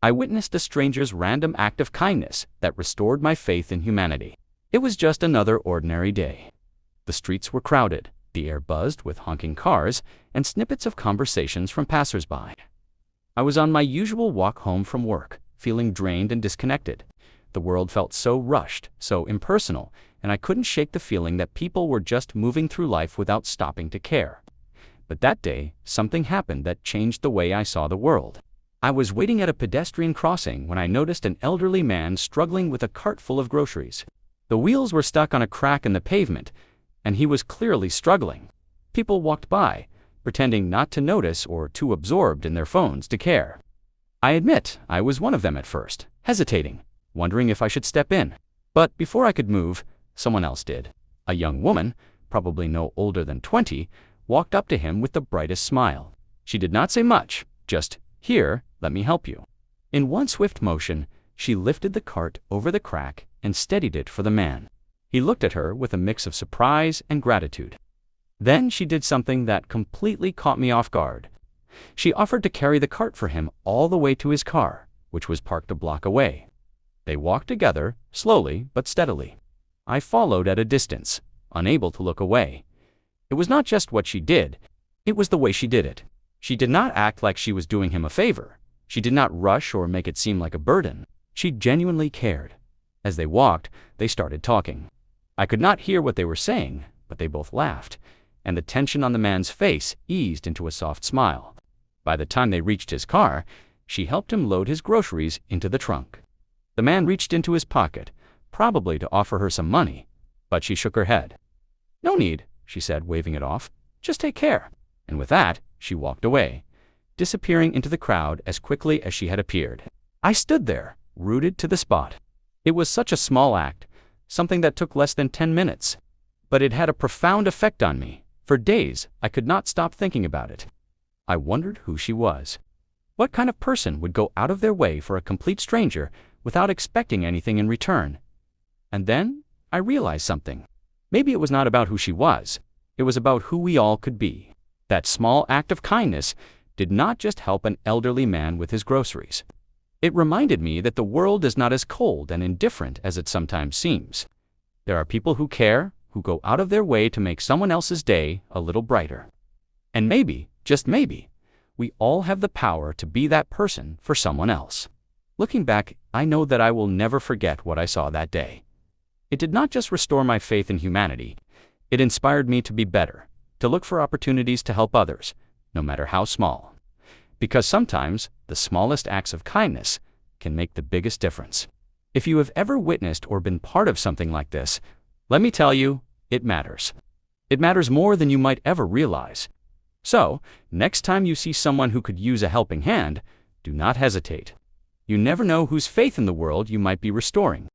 I witnessed a stranger's random act of kindness that restored my faith in humanity. It was just another ordinary day. The streets were crowded, the air buzzed with honking cars and snippets of conversations from passers-by. I was on my usual walk home from work, feeling drained and disconnected. The world felt so rushed, so impersonal, and I couldn't shake the feeling that people were just moving through life without stopping to care. But that day, something happened that changed the way I saw the world. I was waiting at a pedestrian crossing when I noticed an elderly man struggling with a cart full of groceries. The wheels were stuck on a crack in the pavement, and he was clearly struggling. People walked by, pretending not to notice or too absorbed in their phones to care. I admit I was one of them at first, hesitating, wondering if I should step in. But before I could move, someone else did. A young woman, probably no older than 20, walked up to him with the brightest smile. She did not say much, just, "Here, let me help you." In one swift motion, she lifted the cart over the crack and steadied it for the man. He looked at her with a mix of surprise and gratitude. Then she did something that completely caught me off guard. She offered to carry the cart for him all the way to his car, which was parked a block away. They walked together, slowly but steadily. I followed at a distance, unable to look away. It was not just what she did, it was the way she did it. She did not act like she was doing him a favor. She did not rush or make it seem like a burden. She genuinely cared. As they walked, they started talking. I could not hear what they were saying, but they both laughed, and the tension on the man's face eased into a soft smile. By the time they reached his car, she helped him load his groceries into the trunk. The man reached into his pocket, probably to offer her some money, but she shook her head. "No need," she said, waving it off. "Just take care." And with that, she walked away, disappearing into the crowd as quickly as she had appeared. I stood there, rooted to the spot. It was such a small act, something that took less than 10 minutes. But it had a profound effect on me. For days, I could not stop thinking about it. I wondered who she was. What kind of person would go out of their way for a complete stranger without expecting anything in return? And then, I realized something. Maybe it was not about who she was. It was about who we all could be. That small act of kindness did not just help an elderly man with his groceries. It reminded me that the world is not as cold and indifferent as it sometimes seems. There are people who care, who go out of their way to make someone else's day a little brighter. And maybe, just maybe, we all have the power to be that person for someone else. Looking back, I know that I will never forget what I saw that day. It did not just restore my faith in humanity, it inspired me to be better, to look for opportunities to help others, no matter how small. Because sometimes, the smallest acts of kindness can make the biggest difference. If you have ever witnessed or been part of something like this, let me tell you, it matters. It matters more than you might ever realize. So, next time you see someone who could use a helping hand, do not hesitate. You never know whose faith in the world you might be restoring.